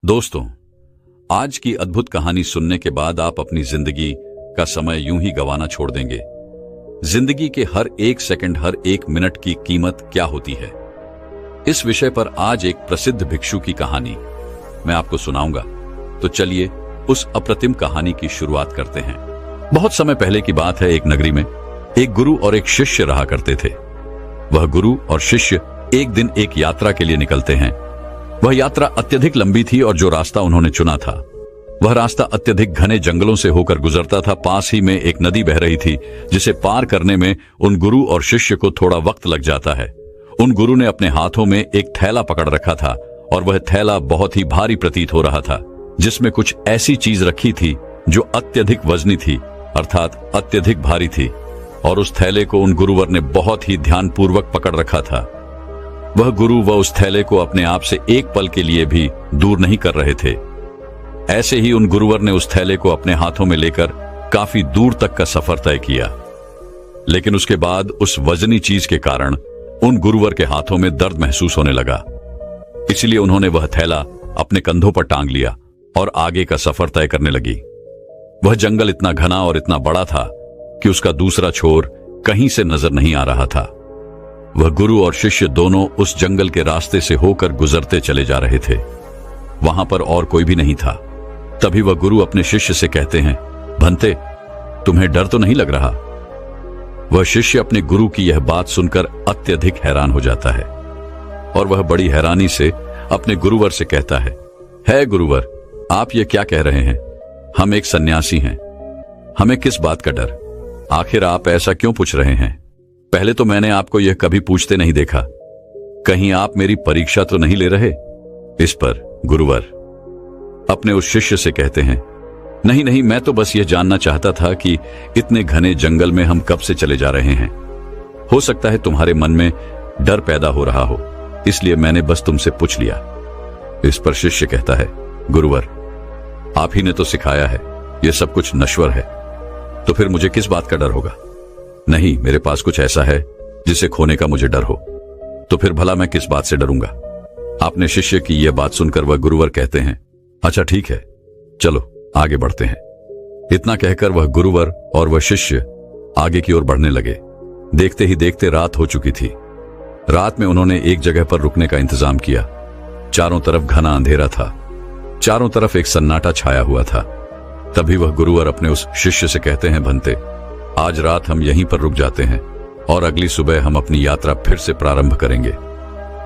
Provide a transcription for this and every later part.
दोस्तों, आज की अद्भुत कहानी सुनने के बाद आप अपनी जिंदगी का समय यूं ही गंवाना छोड़ देंगे। जिंदगी के हर एक सेकंड, हर एक मिनट की कीमत क्या होती है, इस विषय पर आज एक प्रसिद्ध भिक्षु की कहानी मैं आपको सुनाऊंगा। तो चलिए उस अप्रतिम कहानी की शुरुआत करते हैं। बहुत समय पहले की बात है। एक नगरी में एक गुरु और एक शिष्य रहा करते थे। वह गुरु और शिष्य एक दिन एक यात्रा के लिए निकलते हैं। वह यात्रा अत्यधिक लंबी थी और जो रास्ता उन्होंने चुना था वह रास्ता अत्यधिक घने जंगलों से होकर गुजरता था। पास ही में एक नदी बह रही थी जिसे पार करने में उन गुरु और शिष्य को थोड़ा वक्त लग जाता है। उन गुरु ने अपने हाथों में एक थैला पकड़ रखा था और वह थैला बहुत ही भारी प्रतीत हो रहा था, जिसमें कुछ ऐसी चीज रखी थी जो अत्यधिक वजनी थी, अर्थात अत्यधिक भारी थी। और उस थैले को उन गुरुवर ने बहुत ही ध्यानपूर्वक पकड़ रखा था। वह गुरु व उस थैले को अपने आप से एक पल के लिए भी दूर नहीं कर रहे थे। ऐसे ही उन गुरुवर ने उस थैले को अपने हाथों में लेकर काफी दूर तक का सफर तय किया। लेकिन उसके बाद उस वजनी चीज के कारण उन गुरुवर के हाथों में दर्द महसूस होने लगा। इसलिए उन्होंने वह थैला अपने कंधों पर टांग लिया और आगे का सफर तय करने लगी। वह जंगल इतना घना और इतना बड़ा था कि उसका दूसरा छोर कहीं से नजर नहीं आ रहा था। वह गुरु और शिष्य दोनों उस जंगल के रास्ते से होकर गुजरते चले जा रहे थे। वहां पर और कोई भी नहीं था। तभी वह गुरु अपने शिष्य से कहते हैं, भंते, तुम्हें डर तो नहीं लग रहा? वह शिष्य अपने गुरु की यह बात सुनकर अत्यधिक हैरान हो जाता है और वह बड़ी हैरानी से अपने गुरुवर से कहता है गुरुवर, आप ये क्या कह रहे हैं? हम एक सन्यासी हैं, हमें किस बात का डर? आखिर आप ऐसा क्यों पूछ रहे हैं? पहले तो मैंने आपको यह कभी पूछते नहीं देखा। कहीं आप मेरी परीक्षा तो नहीं ले रहे? इस पर गुरुवर अपने उस शिष्य से कहते हैं, नहीं नहीं, मैं तो बस यह जानना चाहता था कि इतने घने जंगल में हम कब से चले जा रहे हैं। हो सकता है तुम्हारे मन में डर पैदा हो रहा हो, इसलिए मैंने बस तुमसे पूछ लिया। इस पर शिष्य कहता है, गुरुवर, आप ही ने तो सिखाया है यह सब कुछ नश्वर है, तो फिर मुझे किस बात का डर होगा? नहीं, मेरे पास कुछ ऐसा है जिसे खोने का मुझे डर हो, तो फिर भला मैं किस बात से डरूंगा? आपने शिष्य की यह बात सुनकर वह गुरुवर कहते हैं, अच्छा ठीक है, चलो आगे बढ़ते हैं। इतना कहकर वह गुरुवर और वह शिष्य आगे की ओर बढ़ने लगे। देखते ही देखते रात हो चुकी थी। रात में उन्होंने एक जगह पर रुकने का इंतजाम किया। चारों तरफ घना अंधेरा था, चारों तरफ एक सन्नाटा छाया हुआ था। तभी वह गुरुवर अपने उस शिष्य से कहते हैं, भंते, आज रात हम यहीं पर रुक जाते हैं और अगली सुबह हम अपनी यात्रा फिर से प्रारंभ करेंगे।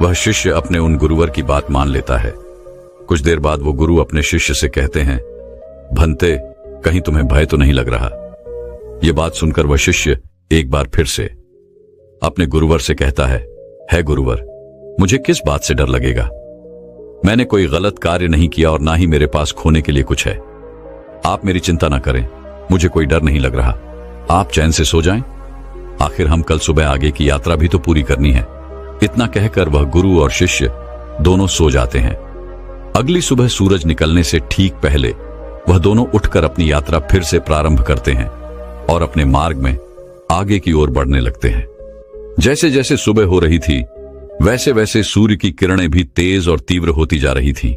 वह शिष्य अपने उन गुरुवर की बात मान लेता है। कुछ देर बाद वो गुरु अपने शिष्य से कहते हैं, भंते, कहीं तुम्हें भय तो नहीं लग रहा? यह बात सुनकर वह शिष्य एक बार फिर से अपने गुरुवर से कहता है गुरुवर, मुझे किस बात से डर लगेगा? मैंने कोई गलत कार्य नहीं किया और ना ही मेरे पास खोने के लिए कुछ है। आप मेरी चिंता ना करें, मुझे कोई डर नहीं लग रहा। आप चैन से सो जाएं। आखिर हम कल सुबह आगे की यात्रा भी तो पूरी करनी है। इतना कहकर वह गुरु और शिष्य दोनों सो जाते हैं। अगली सुबह सूरज निकलने से ठीक पहले वह दोनों उठकर अपनी यात्रा फिर से प्रारंभ करते हैं और अपने मार्ग में आगे की ओर बढ़ने लगते हैं। जैसे जैसे सुबह हो रही थी वैसे वैसे सूर्य की किरणें भी तेज और तीव्र होती जा रही थीं।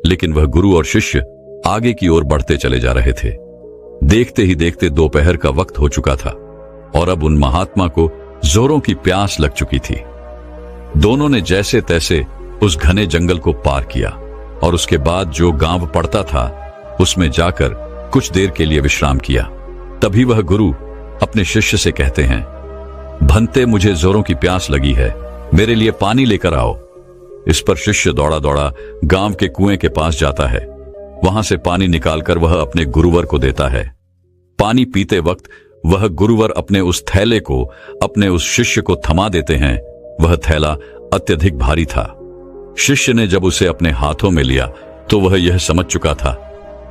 लेकिन वह गुरु और शिष्य आगे की ओर बढ़ते चले जा रहे थे। देखते ही देखते दोपहर का वक्त हो चुका था और अब उन महात्मा को जोरों की प्यास लग चुकी थी। दोनों ने जैसे तैसे उस घने जंगल को पार किया और उसके बाद जो गांव पड़ता था उसमें जाकर कुछ देर के लिए विश्राम किया। तभी वह गुरु अपने शिष्य से कहते हैं, भंते, मुझे जोरों की प्यास लगी है, मेरे लिए पानी लेकर आओ। इस पर शिष्य दौड़ा दौड़ा गांव के कुएं के पास जाता है। वहां से पानी निकालकर वह अपने गुरुवर को देता है। पानी पीते वक्त वह गुरुवर अपने उस थैले को अपने उस शिष्य को थमा देते हैं। वह थैला अत्यधिक भारी था। शिष्य ने जब उसे अपने हाथों में लिया तो वह यह समझ चुका था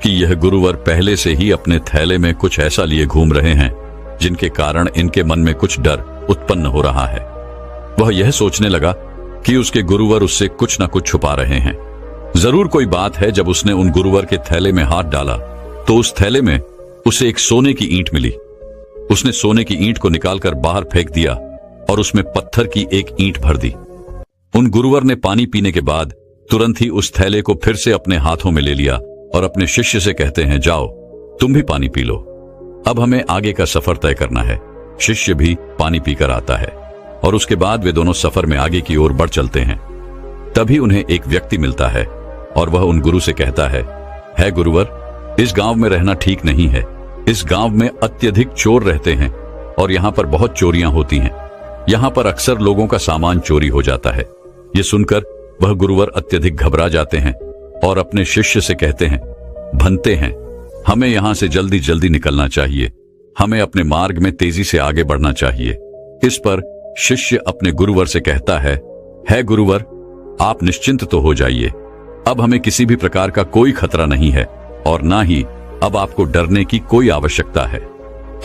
कि यह गुरुवर पहले से ही अपने थैले में कुछ ऐसा लिए घूम रहे हैं जिनके कारण इनके मन में कुछ डर उत्पन्न हो रहा है। वह यह सोचने लगा कि उसके गुरुवर उससे कुछ न कुछ छुपा रहे हैं। जरूर कोई बात है। जब उसने उन गुरुवर के थैले में हाथ डाला तो उस थैले में उसे एक सोने की ईंट मिली। उसने सोने की ईंट को निकालकर बाहर फेंक दिया और उसमें पत्थर की एक ईंट भर दी। उन गुरुवर ने पानी पीने के बाद तुरंत ही उस थैले को फिर से अपने हाथों में ले लिया और अपने शिष्य से कहते हैं, जाओ तुम भी पानी पी लो, अब हमें आगे का सफर तय करना है। शिष्य भी पानी पीकर आता है और उसके बाद वे दोनों सफर में आगे की ओर बढ़ चलते हैं। तभी उन्हें एक व्यक्ति मिलता है और वह उन गुरु से कहता है गुरुवर, इस गांव में रहना ठीक नहीं है। इस गांव में अत्यधिक चोर रहते हैं और यहाँ पर बहुत चोरियां होती हैं। यहाँ पर अक्सर लोगों का सामान चोरी हो जाता है। ये सुनकर वह गुरुवर अत्यधिक घबरा जाते हैं और अपने शिष्य से कहते हैं, भंते हैं, हमें यहाँ से जल्दी जल्दी निकलना चाहिए। हमें अपने मार्ग में तेजी से आगे बढ़ना चाहिए। इस पर शिष्य अपने गुरुवर से कहता है गुरुवर, आप निश्चिंत तो हो जाइए। अब हमें किसी भी प्रकार का कोई खतरा नहीं है और ना ही अब आपको डरने की कोई आवश्यकता है।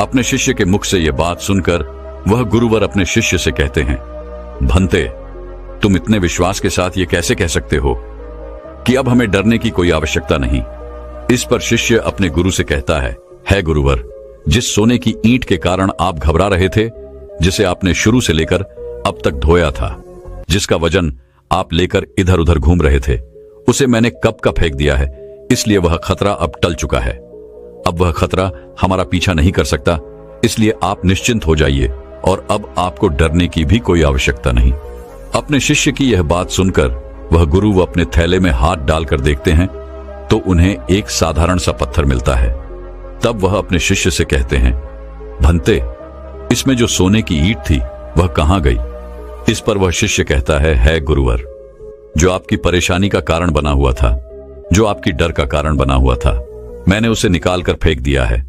अपने शिष्य के मुख से यह बात सुनकर वह गुरुवर अपने शिष्य से कहते हैं, भंते, तुम इतने विश्वास के साथ ये कैसे कह सकते हो कि अब हमें डरने की कोई आवश्यकता नहीं। इस पर शिष्य अपने गुरु से कहता है गुरुवर, जिस सोने की ईंट के कारण आप घबरा रहे थे, जिसे आपने शुरू से लेकर अब तक ढोया था, जिसका वजन आप लेकर इधर उधर घूम रहे थे, उसे मैंने कब का फेंक दिया है। इसलिए वह खतरा अब टल चुका है। अब वह खतरा हमारा पीछा नहीं कर सकता। इसलिए आप निश्चिंत हो जाइए और अब आपको डरने की भी कोई आवश्यकता नहीं। अपने शिष्य की यह बात सुनकर वह गुरु अपने थैले में हाथ डालकर देखते हैं तो उन्हें एक साधारण सा पत्थर मिलता है। तब वह अपने शिष्य से कहते हैं, भंते, इसमें जो सोने की ईंट थी वह कहां गई? इस पर वह शिष्य कहता है गुरुवर, जो आपकी परेशानी का कारण बना हुआ था, जो आपकी डर का कारण बना हुआ था, मैंने उसे निकालकर फेंक दिया है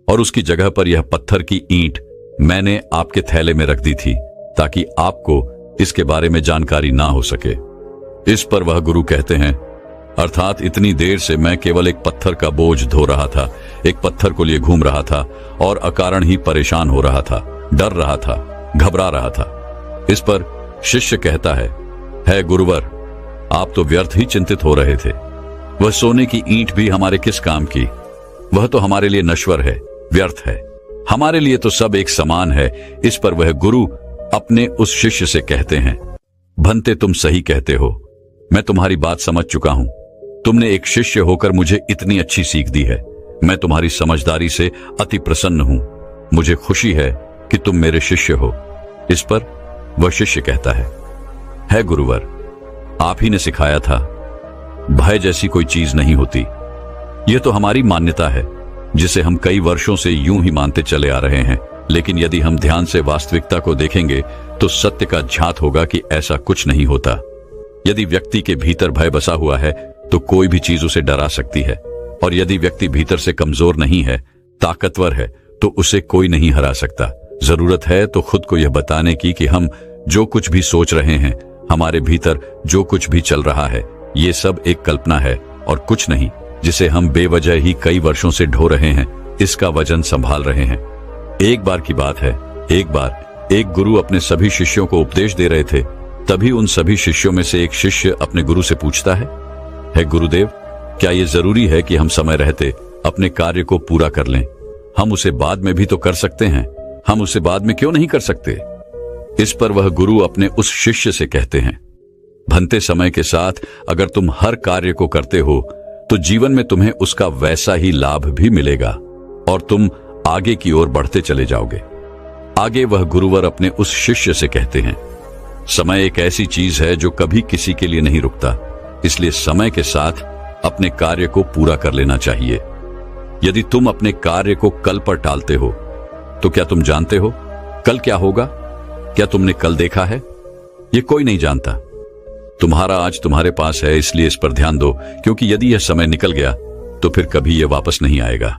और उसकी जगह पर यह पत्थर की ईंट मैंने आपके थैले में रख दी थी ताकि आपको इसके बारे में जानकारी ना हो सके। इस पर वह गुरु कहते हैं, अर्थात इतनी देर से मैं केवल एक पत्थर का बोझ धो रहा था, एक पत्थर को लिए घूम रहा था और अकारण ही परेशान हो रहा था, डर रहा था, घबरा रहा था। इस पर शिष्य कहता है गुरुवर, आप तो व्यर्थ ही चिंतित हो रहे थे। वह सोने की ईंट भी हमारे किस काम की? वह तो हमारे लिए नश्वर है, व्यर्थ है। हमारे लिए तो सब एक समान है। इस पर वह गुरु अपने उस शिष्य से कहते हैं, भंते, तुम सही कहते हो, मैं तुम्हारी बात समझ चुका हूं। तुमने एक शिष्य होकर मुझे इतनी अच्छी सीख दी है। मैं तुम्हारी समझदारी से अति प्रसन्न हूं। मुझे खुशी है कि तुम मेरे शिष्य हो। इस पर वह शिष्य कहता है गुरुवर, आप ही ने सिखाया था, भय जैसी कोई चीज नहीं होती। यह तो हमारी मान्यता है जिसे हम कई वर्षों से यूं ही मानते चले आ रहे हैं। लेकिन यदि हम ध्यान से वास्तविकता को देखेंगे तो सत्य का झात होगा कि ऐसा कुछ नहीं होता। यदि व्यक्ति के भीतर भय बसा हुआ है तो कोई भी चीज उसे डरा सकती है, और यदि व्यक्ति भीतर से कमजोर नहीं है, ताकतवर है, तो उसे कोई नहीं हरा सकता। जरूरत है तो खुद को यह बताने की कि हम जो कुछ भी सोच रहे हैं, हमारे भीतर जो कुछ भी चल रहा है, ये सब एक कल्पना है और कुछ नहीं, जिसे हम बेवजह ही कई वर्षों से ढो रहे हैं, इसका वजन संभाल रहे हैं। एक बार की बात है, एक बार एक गुरु अपने सभी शिष्यों को उपदेश दे रहे थे। तभी उन सभी शिष्यों में से एक शिष्य अपने गुरु से पूछता है गुरुदेव, क्या यह जरूरी है कि हम समय रहते अपने कार्य को पूरा कर लें? हम उसे बाद में भी तो कर सकते हैं, हम उसे बाद में क्यों नहीं कर सकते? इस पर वह गुरु अपने उस शिष्य से कहते हैं, भंते, समय के साथ अगर तुम हर कार्य को करते हो तो जीवन में तुम्हें उसका वैसा ही लाभ भी मिलेगा और तुम आगे की ओर बढ़ते चले जाओगे। आगे वह गुरुवर अपने उस शिष्य से कहते हैं, समय एक ऐसी चीज है जो कभी किसी के लिए नहीं रुकता, इसलिए समय के साथ अपने कार्य को पूरा कर लेना चाहिए। यदि तुम अपने कार्य को कल पर टालते हो तो क्या तुम जानते हो कल क्या होगा? क्या तुमने कल देखा है? ये कोई नहीं जानता। तुम्हारा आज तुम्हारे पास है, इसलिए इस पर ध्यान दो, क्योंकि यदि यह समय निकल गया तो फिर कभी यह वापस नहीं आएगा।